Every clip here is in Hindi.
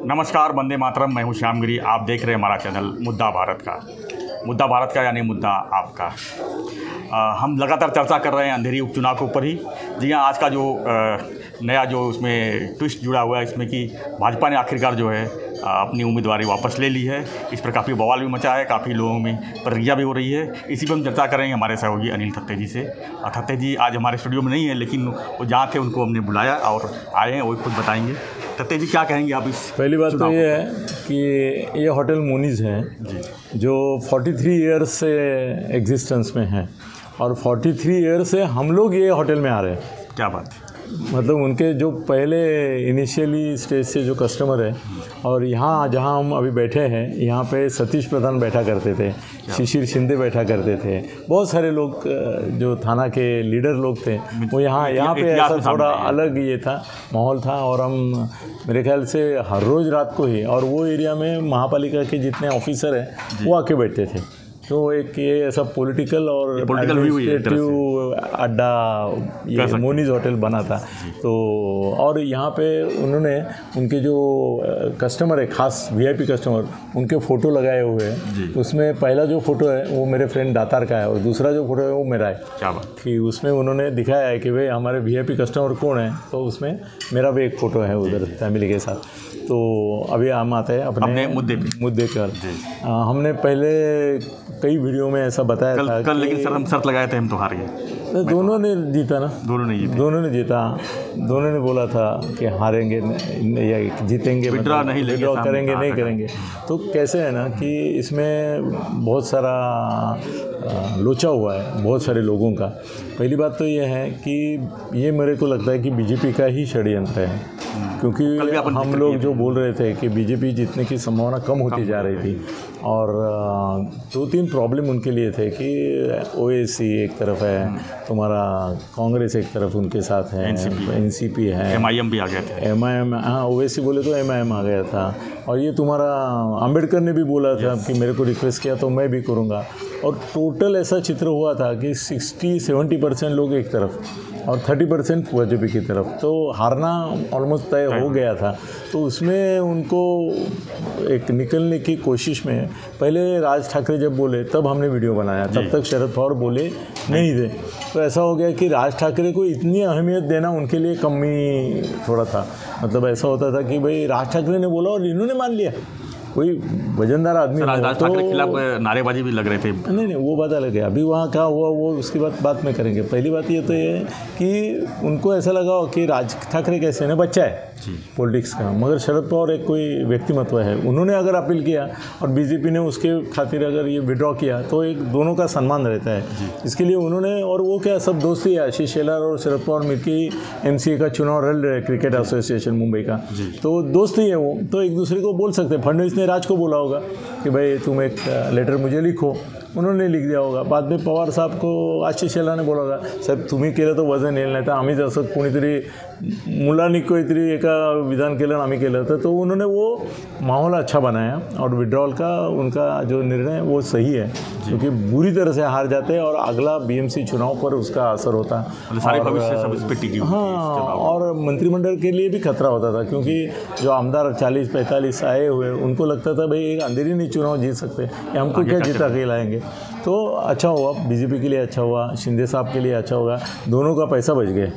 नमस्कार, वंदे मातरम। मैं हूं श्यामगिरी। आप देख रहे हैं हमारा चैनल मुद्दा भारत का। मुद्दा भारत का यानी मुद्दा आपका। हम लगातार चर्चा कर रहे हैं अंधेरी उपचुनाव के ऊपर ही। जी हाँ, आज का जो नया जो उसमें ट्विस्ट जुड़ा हुआ है इसमें कि भाजपा ने आखिरकार जो है अपनी उम्मीदवारी वापस ले ली है। इस पर काफ़ी बवाल भी मचा है, काफ़ी लोगों में प्रतिक्रिया भी हो रही है। इसी पर हम चर्चा करेंगे हमारे सहयोगी अनिल थत्ते जी से। थत्ते जी आज हमारे स्टूडियो में नहीं है, लेकिन वो जहाँ थे उनको हमने बुलाया और आए हैं, वो खुद बताएंगे। थत्ते जी, क्या कहेंगे आप इस? पहली बात तो ये है कि ये होटल मोनीज है जो 43 ईयर्स से एग्जिस्टेंस में है और 43 ईयर्स से हम लोग ये होटल में आ रहे हैं। क्या बात है। मतलब उनके जो पहले इनिशियली स्टेज से जो कस्टमर है, और यहाँ जहाँ हम अभी बैठे हैं यहाँ पे सतीश प्रधान बैठा करते थे, शिशिर शिंदे बैठा करते थे, बहुत सारे लोग जो थाना के लीडर लोग थे वो यहाँ पे ऐसा थोड़ा अलग ये था, माहौल था। और हम मेरे ख्याल से हर रोज़ रात को ही, और वो एरिया में महापालिका के जितने ऑफिसर हैं वो आके बैठते थे। तो एक ये ऐसा पॉलिटिकल और एडमिनिस्ट्रेटिव अड्डा ये मोनीज होटल बना था। तो और यहाँ पे उन्होंने उनके जो कस्टमर है, खास वीआईपी कस्टमर, उनके फ़ोटो लगाए हुए हैं। उसमें पहला जो फ़ोटो है वो मेरे फ्रेंड दातार का है और दूसरा जो फ़ोटो है वो मेरा है। क्या बात कि उसमें उन्होंने दिखाया है कि भाई हमारे वीआईपी कस्टमर कौन है, तो उसमें मेरा भी एक फ़ोटो है उधर फैमिली के साथ। तो अभी हम आते हैं अपने मुद्दे पर। हमने पहले कई वीडियो में ऐसा बताया था कल, लेकिन सर हम शर्त लगाए थे, हम तो हार गए। दोनों ने जीता ना, दोनों ने जीता। दोनों ने बोला था कि हारेंगे या जीतेंगे, विड्रॉ नहीं करेंगे। तो कैसे है ना कि इसमें बहुत सारा लोचा हुआ है बहुत सारे लोगों का। पहली बात तो ये है कि ये मेरे को लगता है कि बीजेपी का ही षड्यंत्र है, क्योंकि हम लोग जो बोल रहे थे कि बीजेपी जीतने की संभावना कम होती जा रही थी। और 2-3 प्रॉब्लम उनके लिए थे कि ओएसी एक तरफ है, तुम्हारा कांग्रेस एक तरफ उनके साथ है, एनसीपी है, एमआईएम भी आ गया था। एमआईएम, हाँ, ओएसी बोले तो एमआईएम आ गया था। और ये तुम्हारा अंबेडकर ने भी बोला था कि मेरे को रिक्वेस्ट किया तो मैं भी करूँगा। और टोटल ऐसा चित्र हुआ था कि 60-70% लोग एक तरफ और 30% बीजेपी की तरफ। तो हारना ऑलमोस्ट तय हो गया था। तो उसमें उनको एक निकलने की कोशिश में पहले राज ठाकरे जब बोले तब हमने वीडियो बनाया, तब तक शरद पवार बोले नहीं थे। तो ऐसा हो गया कि राज ठाकरे को इतनी अहमियत देना उनके लिए कमी थोड़ा था। मतलब ऐसा होता था कि भाई राज ठाकरे ने बोला और इन्होंने मान लिया, कोई वजनदार आदमी। राज ठाकरे के खिलाफ नारेबाजी भी लग रहे थे। नहीं, वो बात अलग है। अभी वहाँ क्या हुआ वो उसकी बात में करेंगे। पहली बात ये तो ये है कि उनको ऐसा लगा कि राज ठाकरे कैसे ना बच्चा है पॉलिटिक्स का, मगर शरद पवार एक कोई व्यक्तिमत्व है। उन्होंने अगर अपील किया और बीजेपी ने उसके खातिर अगर ये विड्रॉ किया तो एक दोनों का सम्मान रहता है। इसके लिए उन्होंने, और वो क्या सब दोस्ती है, आशीष शेलार और शरद पवार मिलकर एमसीए का चुनाव लड़ रहे, क्रिकेट एसोसिएशन मुंबई का, तो दोस्ती है वो, तो एक दूसरे को बोल सकते हैं। फडणवीस ने राज को बोला होगा कि भाई तुम एक लेटर मुझे लिखो, उन्होंने लिख दिया होगा। बाद में पवार साहब को आशीष शेलार ने बोला होगा, साहेब तुम्ही केलं तर वजन येईल, नाही तर आम्हीच असं कोणीतरी मुलांनी काहीतरी एका विधान केलं आम्ही केलं तर। तो उन्होंने वो माहौल अच्छा बनाया और विड्रॉल का उनका जो निर्णय वो सही है, क्योंकि बुरी तरह से हार जाते हैं और अगला बीएमसी चुनाव पर उसका असर होता है। सारे भविष्य सब इस पे टिकी हुई। हाँ, और मंत्रिमंडल के लिए भी खतरा होता था, क्योंकि जो आमदार 40-45 आए हुए उनको लगता था भाई एक अंधेरी नहीं चुनाव जीत सकते, हमको क्या जिता के लाएंगे। तो अच्छा हुआ, बीजेपी के लिए अच्छा हुआ, शिंदे साहब के लिए अच्छा होगा, दोनों का पैसा बच गया।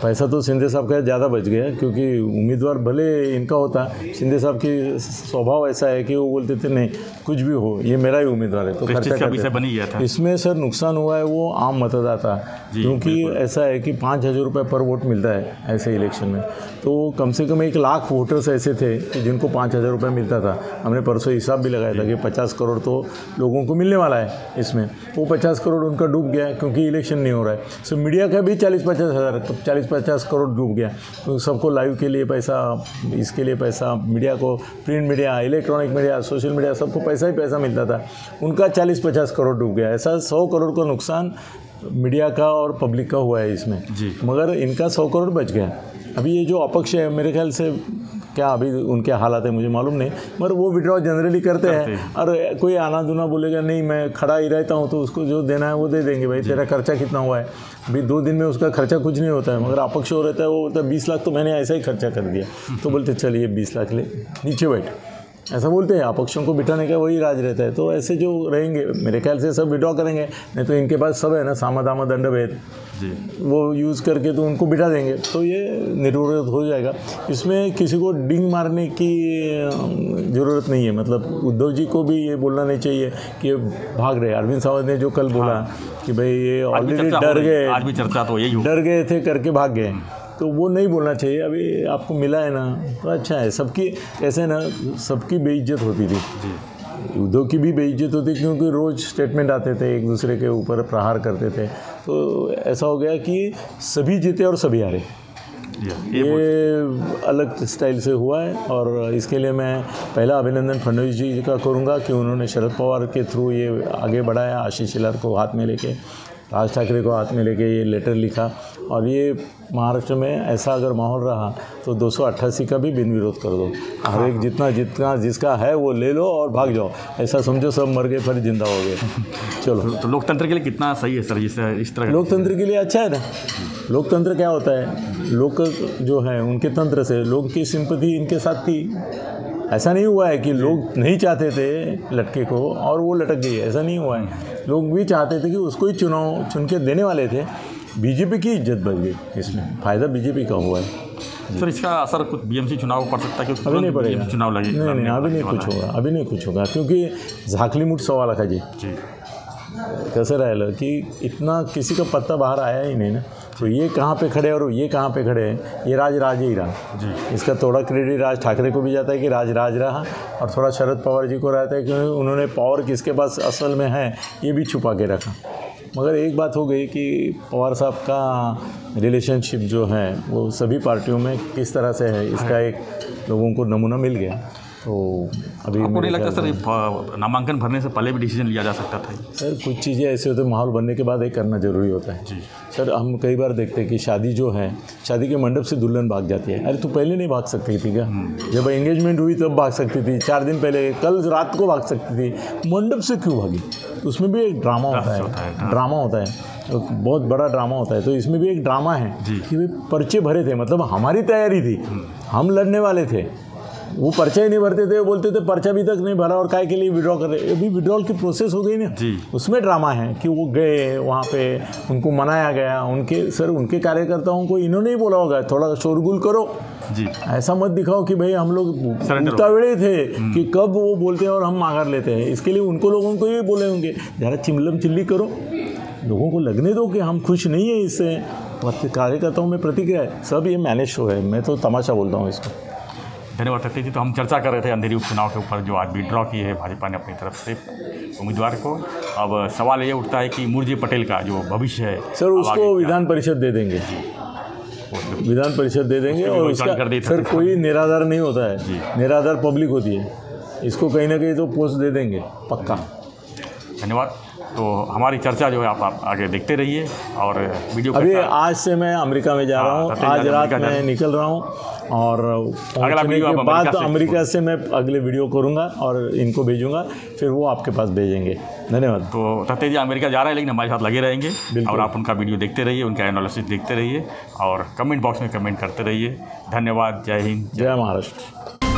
पैसा तो शिंदे साहब का ज़्यादा बच गया, क्योंकि उम्मीदवार भले इनका होता, शिंदे साहब की स्वभाव ऐसा है कि वो बोलते थे नहीं कुछ भी हो ये मेरा ही उम्मीदवार है, तो खर्चा विषय बन गया था। इसमें सर नुकसान हुआ है वो आम मतदाता, क्योंकि ऐसा है कि 5,000 रुपये पर वोट मिलता है ऐसे इलेक्शन में। तो कम से कम 1 लाख वोटर्स ऐसे थे कि जिनको 5,000 रुपये मिलता था। हमने परसों हिसाब भी लगाया था कि 50 करोड़ तो लोगों को मिलने वाला है इसमें। वो 50 करोड़ उनका डूब गया क्योंकि इलेक्शन नहीं हो रहा है। सो मीडिया का भी 40-50 हज़ार, 40-50 करोड़ डूब गया। तो सबको लाइव के लिए पैसा, इसके लिए पैसा, मीडिया को, print media, electronic media, social media, सबको पैसा ही पैसा मिलता था। उनका 40-50 करोड़ डूब गया। ऐसा 100 करोड़ का नुकसान मीडिया का और पब्लिक का हुआ है इसमें, मगर इनका 100 करोड़ बच गया। अभी ये जो अपक्ष है मेरे ख्याल से क्या अभी उनके हालात है मुझे मालूम नहीं, मगर वो विड्रॉ जनरली करते हैं। और कोई आना दूना बोलेगा नहीं मैं खड़ा ही रहता हूँ तो उसको जो देना है वो दे देंगे, भाई तेरा खर्चा कितना हुआ है। अभी 2 दिन में उसका खर्चा कुछ नहीं होता है, मगर अपक्ष हो रहता है, वो बोलता है 20 लाख तो मैंने ऐसा ही खर्चा कर दिया, तो बोलते चलिए 20 लाख ले नीचे बैठ, ऐसा बोलते हैं। अपक्षों को बिठाने का वही राज रहता है। तो ऐसे जो रहेंगे मेरे ख्याल से सब विड्रॉ करेंगे, नहीं तो इनके पास सब है ना, सामा दामा दंड भेद जी, वो यूज़ करके तो उनको बिठा देंगे, तो ये निर्विरोध हो जाएगा। इसमें किसी को डिंग मारने की ज़रूरत नहीं है। मतलब उद्धव जी को भी ये बोलना नहीं चाहिए कि ये भाग रहे। अरविंद सावंत ने जो कल बोला कि भाई ये ऑलरेडी डर गए, आज भी चर्चा तो यही डर गए थे करके भाग गए, तो वो नहीं बोलना चाहिए। अभी आपको मिला है ना तो अच्छा है। सबकी ऐसे ना सबकी बेइज्जत होती थी, उद्धव की भी बेइज्जत होती क्योंकि रोज़ स्टेटमेंट आते थे, एक दूसरे के ऊपर प्रहार करते थे। तो ऐसा हो गया कि सभी जीते और सभी हारे, ये अलग स्टाइल से हुआ है। और इसके लिए मैं पहला अभिनंदन फडणवीस जी का करूँगा कि उन्होंने शरद पवार के थ्रू ये आगे बढ़ाया, आशीष शेलार को हाथ में लेके, राज ठाकरे को हाथ में लेके ये लेटर लिखा। और ये महाराष्ट्र में ऐसा अगर माहौल रहा तो 288 का भी बिन विरोध कर दो, हर एक जितना जिसका है वो ले लो और भाग जाओ, ऐसा समझो सब मर गए फिर जिंदा हो गए। चलो, तो लोकतंत्र के लिए कितना सही है सर इस तरह? लोकतंत्र के लिए अच्छा है ना। लोकतंत्र क्या होता है, लोग जो है उनके तंत्र से लोग की सिंपैथी इनके साथ थी। ऐसा नहीं हुआ है कि लोग नहीं चाहते थे लटके को और वो लटक गई, ऐसा नहीं हुआ है। लोग भी चाहते थे कि उसको ही चुन के देने वाले थे। बीजेपी की इज्जत बढ़ गई, इसमें फ़ायदा बीजेपी का हुआ है। सर इसका असर कुछ बीएमसी चुनाव पड़ सकता है? क्योंकि अभी नहीं पड़ेगा, चुनाव लगे नहीं अभी नहीं कुछ होगा, अभी नहीं कुछ होगा, क्योंकि झाकली मुठ 1.25 लाखाची कसं राहिलं कि इतना किसी का पत्ता बाहर आया ही नहीं ना। तो ये कहाँ पे खड़े और ये कहाँ पे खड़े हैं, ये राज ही रहा। इसका थोड़ा क्रेडिट राज ठाकरे को भी जाता है कि राज रहा, और थोड़ा शरद पवार जी को रहता है क्योंकि उन्होंने पावर किसके पास असल में है ये भी छुपा के रखा। मगर एक बात हो गई कि पवार साहब का रिलेशनशिप जो है वो सभी पार्टियों में किस तरह से है, इसका एक लोगों को नमूना मिल गया। तो अभी आपको नहीं लगता सर नामांकन भरने से पहले भी डिसीजन लिया जा सकता था? सर कुछ चीज़ें ऐसे होते हैं, माहौल बनने के बाद एक करना ज़रूरी होता है। जी सर, हम कई बार देखते हैं कि शादी जो है, शादी के मंडप से दुल्हन भाग जाती है। अरे तू पहले नहीं भाग सकती थी क्या? जब एंगेजमेंट हुई तब भाग सकती थी, 4 दिन पहले, कल रात को भाग सकती थी, मंडप से क्यों भागी? उसमें भी एक ड्रामा होता है, ड्रामा होता है, बहुत बड़ा ड्रामा होता है। तो इसमें भी एक ड्रामा है कि भाई पर्चे भरे थे, मतलब हमारी तैयारी थी, हम लड़ने वाले थे, वो पर्चा ही नहीं भरते थे, बोलते थे पर्चा भी तक नहीं भरा और काय के लिए विड्रॉ कर रहे। अभी विड्रॉल की प्रोसेस हो गई ना, उसमें ड्रामा है कि वो गए वहाँ पे, उनको मनाया गया, उनके कार्यकर्ताओं को इन्होंने ही बोला होगा थोड़ा शोरगुल करो जी, ऐसा मत दिखाओ कि भाई हम लोग उतावले थे कि कब वो बोलते हैं और हम मांगर लेते हैं। इसके लिए उनको लोगों को ये बोले होंगे ज़रा चिल्लम चिल्ली करो, लोगों को लगने दो कि हम खुश नहीं है इससे। कार्यकर्ताओं में प्रतिक्रिया है, सब ये मैनेज शो है, मैं तो तमाशा बोलता हूँ इसको। धन्यवाद सत्य जी। तो हम चर्चा कर रहे थे अंधेरी उपचुनाव के ऊपर जो आज विड्रॉ की है भाजपा ने अपनी तरफ से उम्मीदवार को। अब सवाल ये उठता है कि मूर्जी पटेल का जो भविष्य है सर, उसको विधान परिषद दे देंगे, विधान परिषद दे देंगे। और उसका सर कोई निराधार नहीं होता है, निराधार पब्लिक होती है, इसको कहीं ना कहीं तो पोस्ट दे देंगे पक्का। धन्यवाद। तो हमारी चर्चा जो है आप आगे देखते रहिए और वीडियो अभी आज से मैं अमेरिका में जा रहा हूँ, आज रात में निकल रहा हूँ और अगला वीडियो के बाद अमेरिका से मैं अगले वीडियो करूँगा और इनको भेजूँगा, फिर वो आपके पास भेजेंगे। धन्यवाद। तो सत्य जी अमेरिका जा रहे हैं लेकिन हमारे साथ लगे रहेंगे और आप उनका वीडियो देखते रहिए, उनका एनालिसिस देखते रहिए और कमेंट बॉक्स में कमेंट करते रहिए। धन्यवाद। जय हिंद, जय महाराष्ट्र।